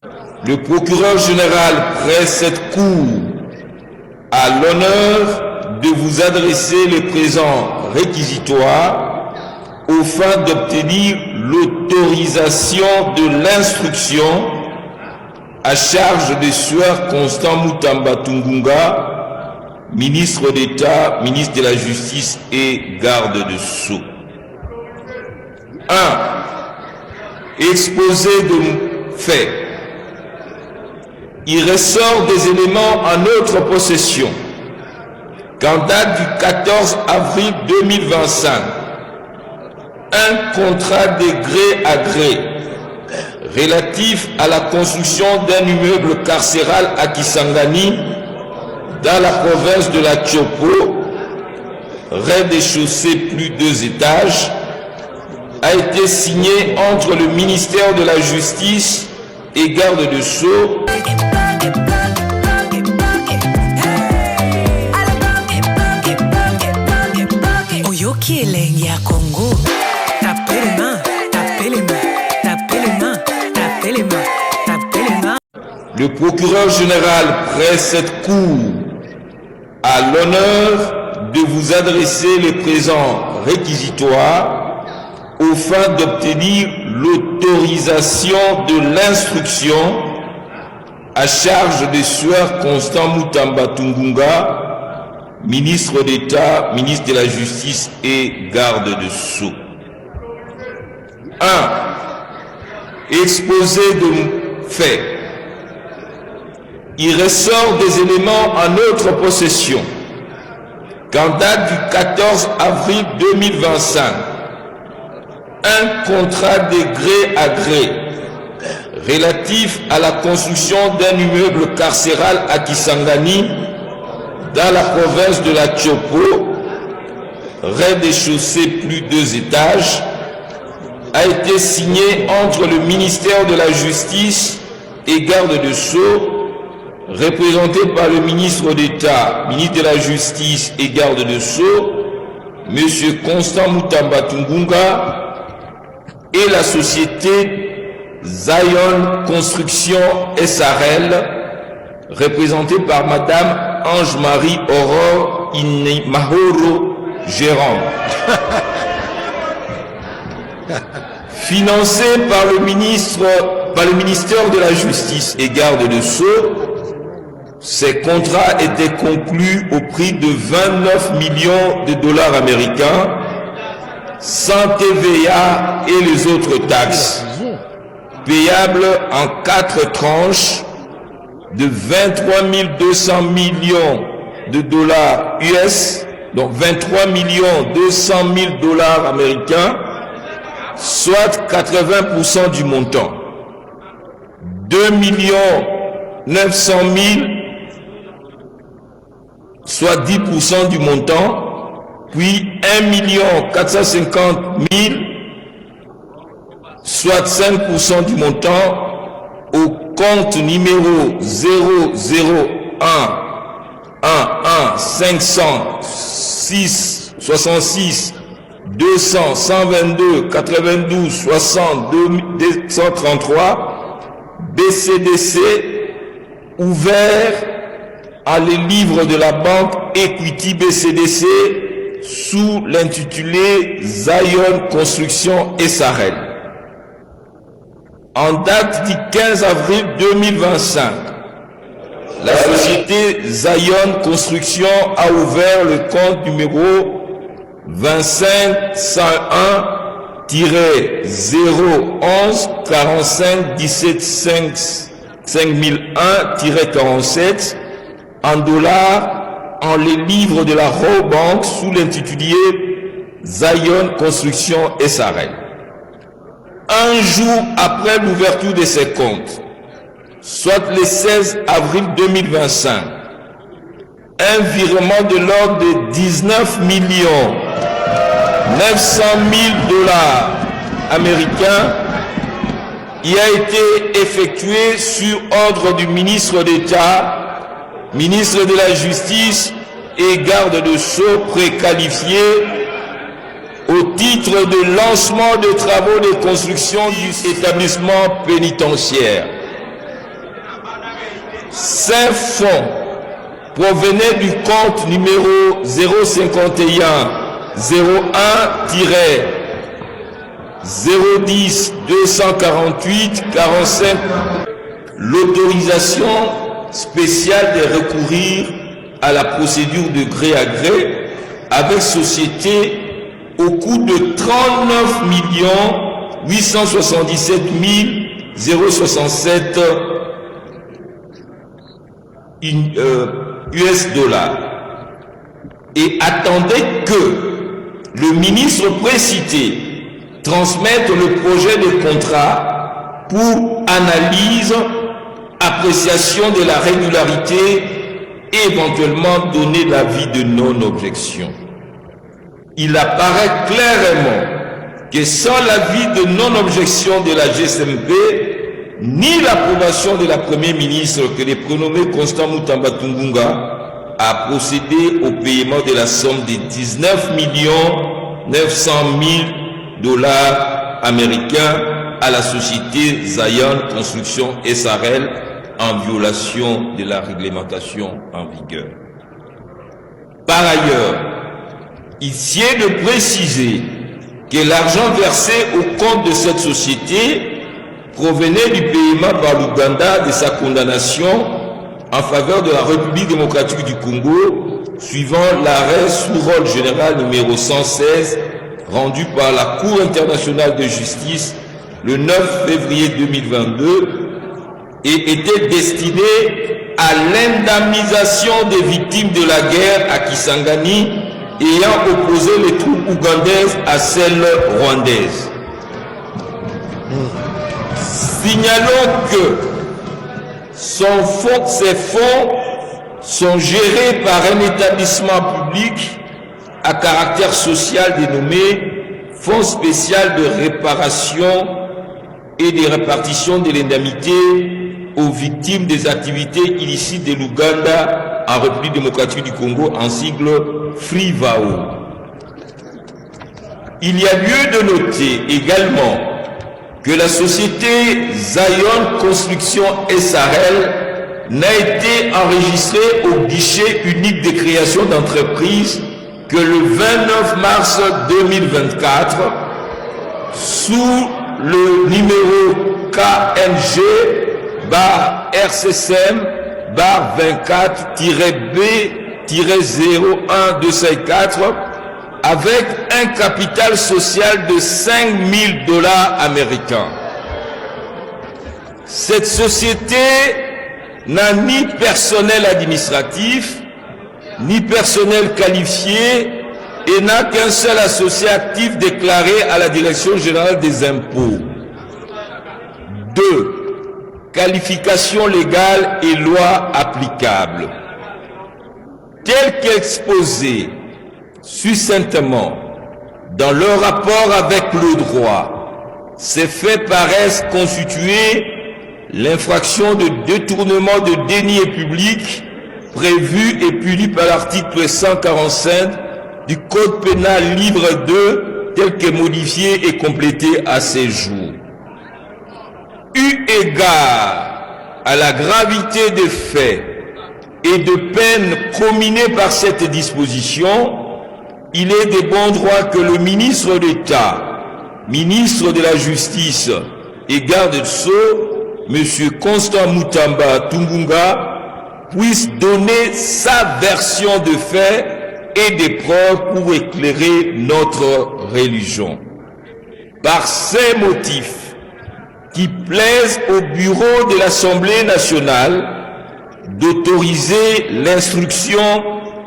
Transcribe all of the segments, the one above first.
Le procureur général prête cette cour à l'honneur de vous adresser le présent réquisitoire aux fins d'obtenir l'autorisation de l'instruction à charge de Sieur Constant Mutamba Tungunga, ministre d'État, ministre de la Justice et garde de Sceaux. 1. Exposé de faits. Il ressort des éléments en notre possession qu'en date du 14 avril 2025, un contrat de gré à gré relatif à la construction d'un immeuble carcéral à Kisangani, dans la province de la Tchopo, rez-de-chaussée plus 2 étages, a été signé entre le ministère de la Justice et garde de Sceaux Le procureur général prête cette cour à l'honneur de vous adresser le présent réquisitoire aux fins d'obtenir l'autorisation de l'instruction à charge de Sieur Constant Mutamba Tungunga, ministre d'État, ministre de la Justice et garde de Sceaux. 1. Exposé de faits. Il ressort des éléments en notre possession qu'en date du 14 avril 2025, un contrat de gré à gré relatif à la construction d'un immeuble carcéral à Kisangani, dans la province de la Tchopo, rez-de-chaussée plus 2 étages, a été signé entre le ministère de la Justice et garde de Sceaux, représenté par le ministre d'État, ministre de la Justice et garde de Sceaux, M. Constant Mutamba Tungunga, et la société Zion Construction SRL, représentée par Madame Ange-Marie Aurore Mahoro, gérante. Financé par le ministère de la Justice et garde de Sceaux, ces contrats étaient conclus au prix de 29 millions de dollars américains, sans TVA et les autres taxes, payables en 4 tranches de 23 200 millions de dollars US, donc 23 200 000 dollars américains, soit 80% du montant. 2 900 000, soit 10% du montant, puis 1 450 000, soit 5% du montant, au compte numéro 001 11 506 66 200 122 92 60 233 BCDC, ouvert à les livres de la banque Equity BCDC sous l'intitulé Zion Construction SRL. En date du 15 avril 2025, la société Zion Construction a ouvert le compte numéro 25 101-011 45 17 5001-47 en dollars en les livres de la Raw Bank sous l'intitulé Zion Construction SRL. Un jour après l'ouverture de ces comptes, soit le 16 avril 2025, un virement de l'ordre de 19 900 000 dollars américains y a été effectué sur ordre du ministre d'État, ministre de la Justice et garde de Sceaux préqualifié au titre de lancement de travaux de construction du établissement pénitentiaire. 5 fonds provenaient du compte numéro 051-01-010-248-45. L'autorisation spéciale de recourir à la procédure de gré à gré avec société au coût de 39 877 067 US dollars et attendait que le ministre précité transmette le projet de contrat pour analyse, appréciation de la régularité et éventuellement donner l'avis de non-objection. Il apparaît clairement que sans l'avis de non-objection de la GSMP, ni l'approbation de la Première ministre que le prénommé Constant Mutamba Tungunga a procédé au paiement de la somme de 19 900 000 dollars américains à la société Zion Construction SRL en violation de la réglementation en vigueur. Par ailleurs, il tient de préciser que l'argent versé au compte de cette société provenait du paiement par l'Ouganda de sa condamnation en faveur de la République démocratique du Congo, suivant l'arrêt sous rôle général numéro 116 rendu par la Cour internationale de justice le 9 février 2022 et était destiné à l'indemnisation des victimes de la guerre à Kisangani ayant opposé les troupes ougandaises à celles rwandaises. Signalons que ces fonds sont gérés par un établissement public à caractère social dénommé Fonds spécial de réparation et de répartition de l'indemnité aux victimes des activités illicites de l'Ouganda en République démocratique du Congo, en sigle FRIVAO. Il y a lieu de noter également que la société Zion Construction SRL n'a été enregistrée au guichet unique de création d'entreprise que le 29 mars 2024 sous le numéro KNG-24-B-01254 avec un capital social de 5 000 dollars américains. Cette société n'a ni personnel administratif, ni personnel qualifié et n'a qu'un seul associé actif déclaré à la Direction générale des impôts. 2. Qualification légale et loi applicable. Tel qu'exposé succinctement dans leur rapport avec le droit, ces faits paraissent constituer l'infraction de détournement de deniers publics prévu et puni par l'article 145 du Code pénal livre 2 tel que modifié et complété à ces jours. Eu égard à la gravité des faits et de peines comminées par cette disposition, il est de bon droit que le ministre d'État, ministre de la Justice et garde de Sceaux, M. Constant Mutamba Tungunga, puisse donner sa version de faits et des preuves pour éclairer notre religion. Par ces motifs qui plaisent au bureau de l'Assemblée nationale d'autoriser l'instruction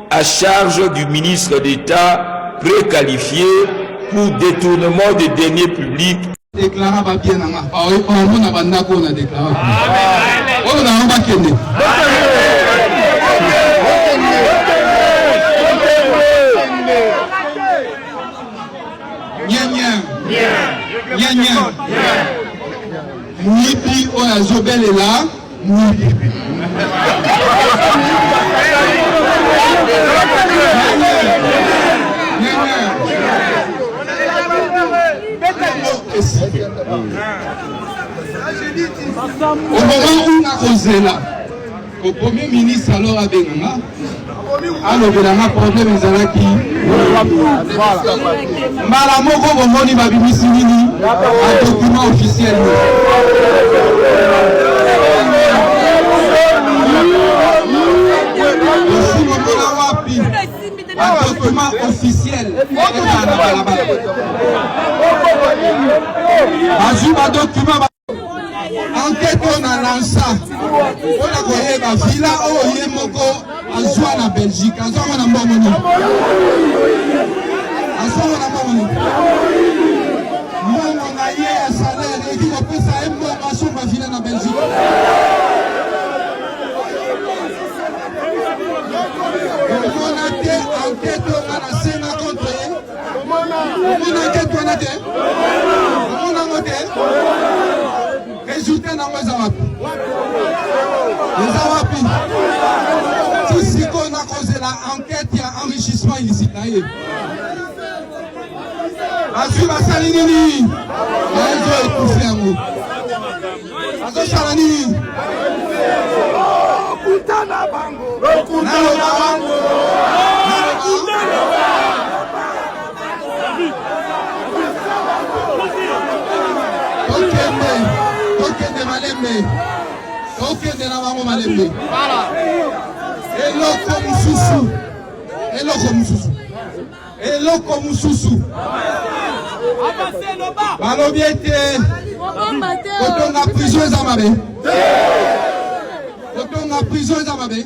à charge du ministre d'État préqualifié pour détournement des deniers publics. Nipi Oyazobel est là. Au moment où on a causé là, Au premier ministre alors à Benanga, alors Benanga problème ezalaki. Mbala moko bomoni babimisi nini un document officiel. Aussi bomona wapi un document officiel. Bazui ba document enquête on a lancé. On a créé la villa où il y a moko azwa na Belgique. Azwa na mbomoni. Azwa na mbomoni. Mbongo na ye ya salaire et qui opesa mbongo aso ba villa na Belgique. On a été enquête on a lancé na contre. On a enquête on a été. On a enquête. Résultat na mweza wapi? Mweza wapi? Si on a causé la enquête, il y a enrichissement illicite. Azui basali nini? Azo étouffé en haut. Azo sala nini? Kutana bango. Nalo bango. Tokende malembe. Tokende na bango malembe. Eloko mususu. Eloko mususu. Eloko mususu. Balobi ete kotonga prison eza mabe. Kotonga prison eza mabe.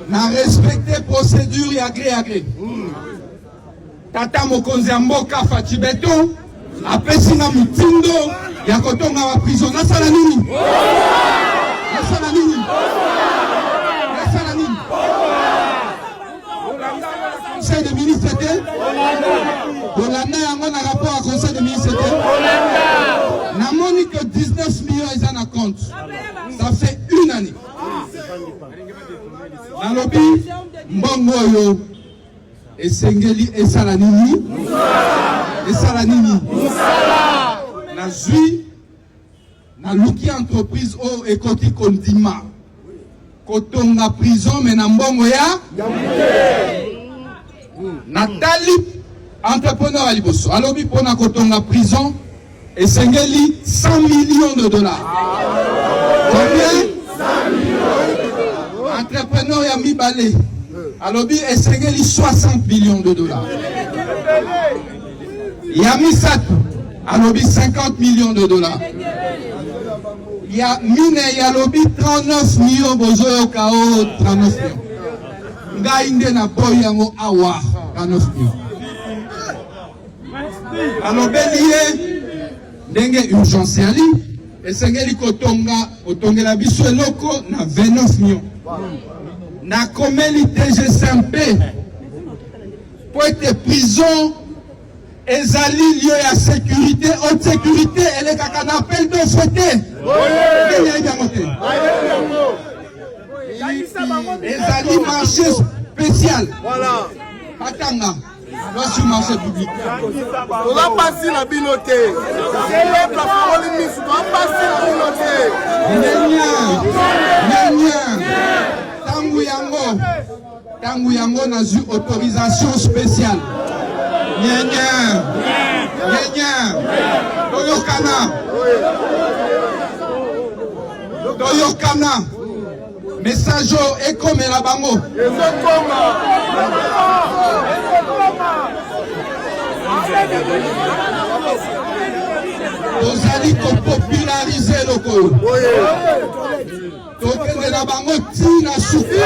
Na respecter procédure ya gré. Tata mokonzi ya mboka Faci Beton apesi na mutindo ya kotonga wa prison. Nasala nini? Nasala nini? Nasala nini? Conseil de ministre était Bolanda yango na rapport à conseil de ministre était namoni que 19 millions ils en a compte. Ça fait une année. Nalobi mbongo yo esengeli esala nini? Esala nini? Nazui na luki entreprise o ekoti kondima kotonga prison mais na mbongo ya Natali entrepreneur à liboso alobi pona kotonga prison esengeli 100 millions de dollars. Combien? 100 millions. Entrepreneur ya mibale alobi esengeli 60 millions de dollars. Yami Satou alobi 50 millions de dollars. Ya mine yalobi 39 millions bozo kao 39 millions. Ngai nde na boy yango awa 39 millions. Alobeli ye ndenge urgence ali esengeli kotongela biso eloko na 29 millions. Na komeli TGCMP pour être prison ezali lieu ya sécurité, haute sécurité, elle est kaka na appel de fouetté. Ezali marché spécial. Voilà. Atanga. Voici marché public. On va passer la binoté. C'est le plafond de mise. On va passer la binoté. Tangu yango na zu autorisation spéciale. Toyokana. Message est comme la bango. Tozali ko populariser le Congo. Tokende na bango tina suka.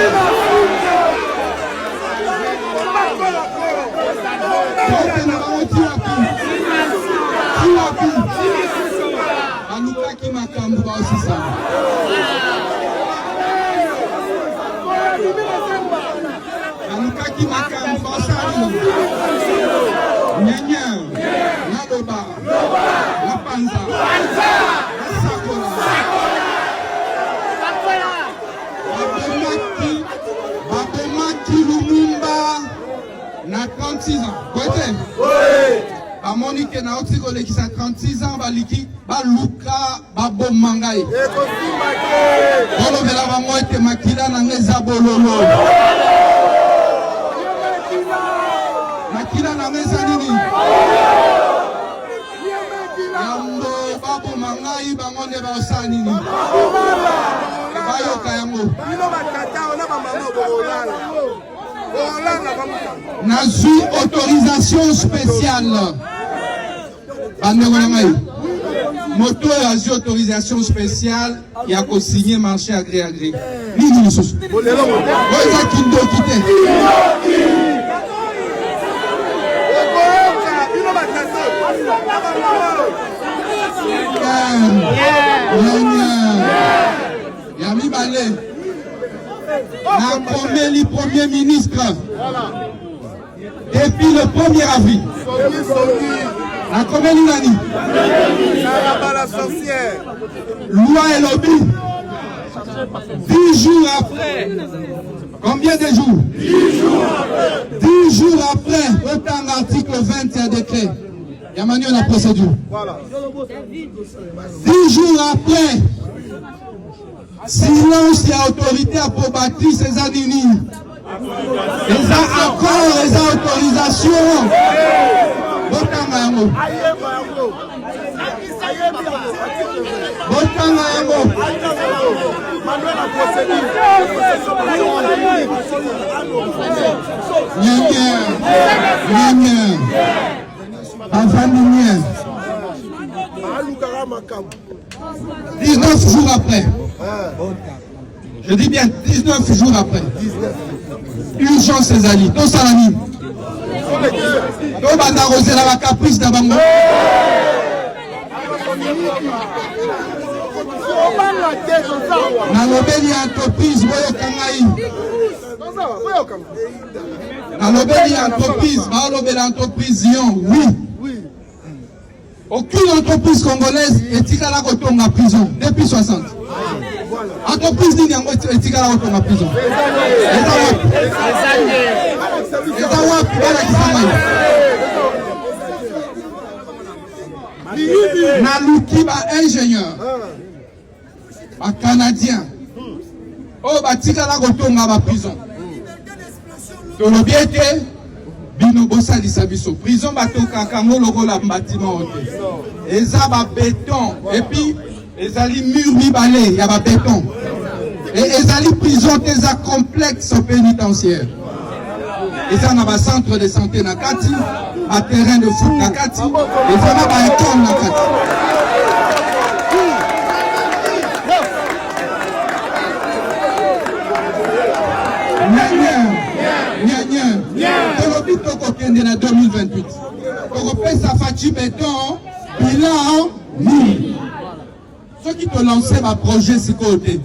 Tokende na bango tina pi. Anukaki makambo ba osisa. Anukaki makambo ba osali. Nyanya. Nadoba. Lapanza. Babemaki Lumumba na 36 ans. bamoni ke na oti kolekisa 36 ans baliki baluka babomangai bolobela bango ete makila nanga eza bololo makila nanga eza nini yambo babomangai bango nde baosala nini bayoka yango nazwi autorisation spéciale bandeko na ngai moto oyo azwi autorisation spéciale ya kosigner marché agré nini lisusu oyo eza kindoki te ya mibale nakomeli premier ministre depuis le 1er avril nakomeli nani loi et lobby 10 jours après combien de jours 10 jours après autant l'article 20 ya décret ya manu la procédure 10 jours après silence ya autorité approbatrice eza nini eza accord eza autorisation botanga yango botanga yango nyanya avandi nye 19 jours après je dis bien 19 jours après urgence ezali tosala nini tobanda kozela bacaprice na bango nalobeli entreprise boyoka ngai nalobeli entreprise baolobela entreprise Lyon oui aucune entreprise congolaise etikala kotonga prison depuis 60 entreprise nini yango etikala kotonga prison eza wapi balakisa ngai naluki baingénieur bacanadien oyo batikala kotonga baprison tolobi ete bino bosalisa biso prison batokaka yango lokola bâtiment oyo te eza babéton epuis ezali mur mibale ya babéton ezali prison te eza complexe pénitentiaire eza na bacentre de santé na kati baterrain de foot na kati eza na baécole na kati tolobi tokokende na 2028 tokopesa faci béton bilan nini soki tolance baprojet sikoyo te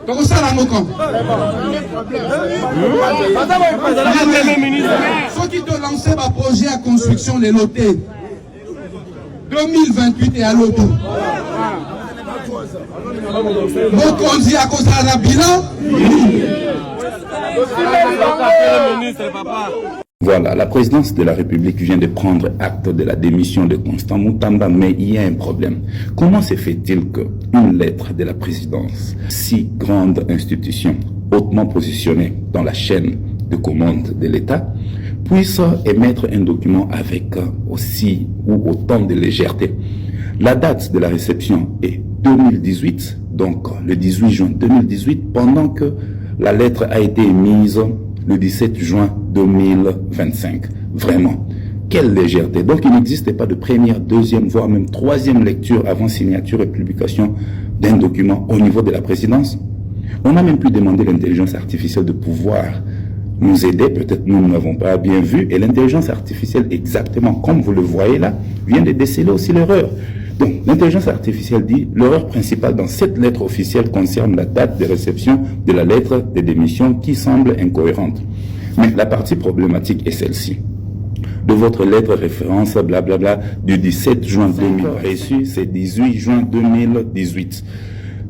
tokosala yango quand soki tolance baprojet ya construction lelo te 2028 ya loto mokonzi akozala na bilan Voilà, la présidence de la République vient de prendre acte de la démission de Constant Mutamba, mais il y a un problème. Comment se fait-il qu'une lettre de la présidence, si grande institution, hautement positionnée dans la chaîne de commande de l'État, puisse émettre un document avec aussi ou autant de légèreté? La date de la réception est 2018, donc le 18 juin 2018, pendant que la lettre a été émise le 17 juin 2025. Vraiment, quelle légèreté. Donc il n'existait pas de première, deuxième, voire même troisième lecture avant signature et publication d'un document au niveau de la présidence. On a même pu demander l'intelligence artificielle de pouvoir nous aider. Peut-être nous n'avons pas bien vu. Et l'intelligence artificielle, exactement comme vous le voyez là, vient de déceler aussi l'erreur. Donc, l'intelligence artificielle dit l'erreur principale dans cette lettre officielle concerne la date de réception de la lettre de démission qui semble incohérente. Mais la partie problématique est celle-ci. De votre lettre référence, blablabla, du 17 juin 2000 reçu, c'est 18 juin 2018.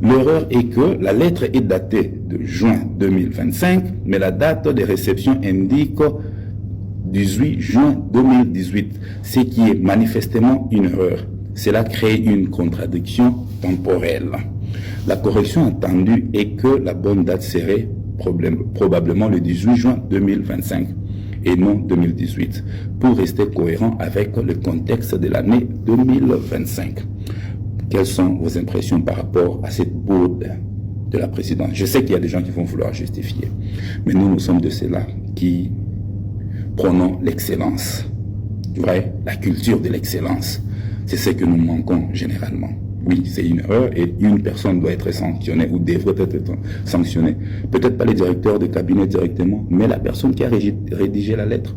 L'erreur est que la lettre est datée de juin 2025, mais la date de réception indique 18 juin 2018, ce qui est manifestement une erreur. Cela crée une contradiction temporelle. La correction attendue est que la bonne date serait probablement le 18 juin 2025 et non 2018, pour rester cohérent avec le contexte de l'année 2025. Quelles sont vos impressions par rapport à cette bourde de la présidence? Je sais qu'il y a des gens qui vont vouloir justifier, mais nous sommes de ceux-là qui prônons l'excellence, la culture de l'excellence. C'est ce que nous manquons généralement. Oui, c'est une erreur et une personne doit être sanctionnée ou devrait être sanctionnée. Peut-être pas les directeurs de cabinet directement, mais la personne qui a rédigé la lettre.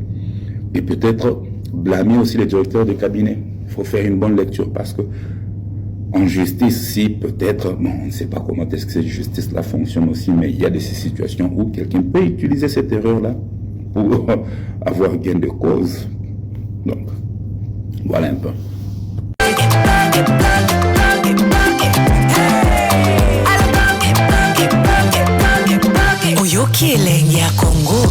Et peut-être blâmer aussi les directeurs de cabinet. Il faut faire une bonne lecture parce que en justice, si peut-être, bon, on ne sait pas comment est-ce que cette justice-là fonctionne aussi, mais il y a des situations où quelqu'un peut utiliser cette erreur-là pour avoir gain de cause. Donc, voilà un peu. Oyoki elenge ya Congo